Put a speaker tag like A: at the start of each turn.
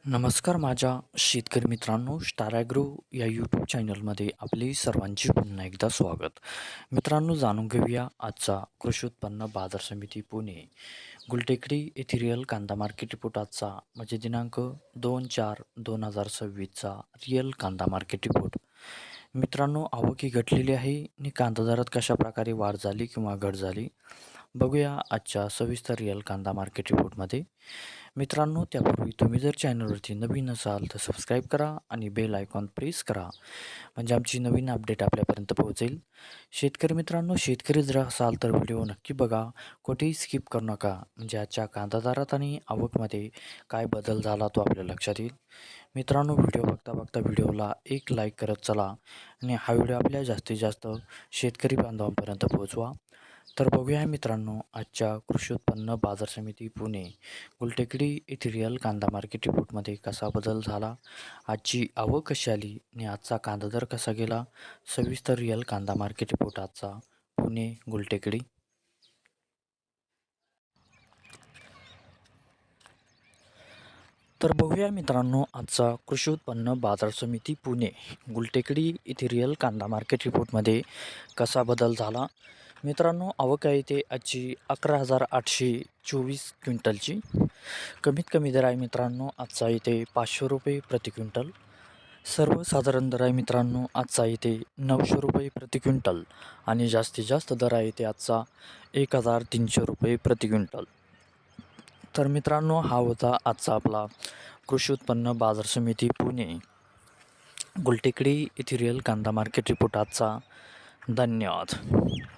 A: नमस्कार माझ्या शेतकरी मित्रांनो, स्टार ॲग्रो या यूट्यूब चॅनलमध्ये आपले सर्वांचे पुन्हा एकदा स्वागत. मित्रांनो, जाणून घेऊया आजचा कृषी उत्पन्न बाजार समिती पुणे गुलटेकडी येथील रिअल कांदा मार्केट रिपोर्ट आजचा म्हणजे दिनांक 2/4/2026चा रिअल कांदा मार्केट रिपोर्ट. मित्रांनो, आवक ही घटलेली आहे आणि कांदा दरात कशा प्रकारे वाढ झाली किंवा घट झाली बघूया आजच्या सविस्तर रिअल कांदा मार्केट रिपोर्टमध्ये. मित्रांनो, त्यापूर्वी तुम्ही जर चॅनलवरती नवीन असाल तर सबस्क्राईब करा आणि बेल आयकॉन प्रेस करा, म्हणजे आमची नवीन अपडेट आपल्यापर्यंत पोहोचेल. शेतकरी मित्रांनो, शेतकरी जर असाल तर व्हिडिओ नक्की बघा, कुठेही स्किप करू नका, म्हणजे आजच्या कांदा दरात आणि आवकमध्ये काय बदल झाला तो आपल्या लक्षात येईल. मित्रांनो, व्हिडिओ बघता बघता व्हिडिओला एक लाईक करत चला आणि हा व्हिडिओ आपल्या जास्तीत जास्त शेतकरी बांधवांपर्यंत पोहोचवा. तर बघूया मित्रांनो, आजच्या कृषी उत्पन्न बाजार समिती पुणे गुलटेकडी येथील रिअल कांदा मार्केट रिपोर्टमध्ये कसा बदल झाला, आजची आवक कशी आली आणि आजचा कांदा दर कसा गेला. सविस्तर रिअल कांदा मार्केट रिपोर्ट आजचा पुणे गुलटेकडी. तर बघूया मित्रांनो, आजचा कृषी उत्पन्न बाजार समिती पुणे गुलटेकडी येथील रिअल कांदा मार्केट रिपोर्टमध्ये कसा बदल झाला. मित्रांनो, आवक आहे ते आजची 11,824 क्विंटलची. कमीत कमी दर आहे मित्रांनो आजचा इथे 500 रुपये प्रति क्विंटल. सर्वसाधारण दर आहे मित्रांनो आजचा इथे 900 रुपये प्रति क्विंटल आणि जास्तीत जास्त दर आहे ते आजचा 1,300 रुपये प्रति क्विंटल. तर मित्रांनो, हा होता आजचा आपला कृषी उत्पन्न बाजार समिती पुणे गुलटेकडी येथील रिअल कांदा मार्केट रिपोर्ट आजचा. धन्यवाद.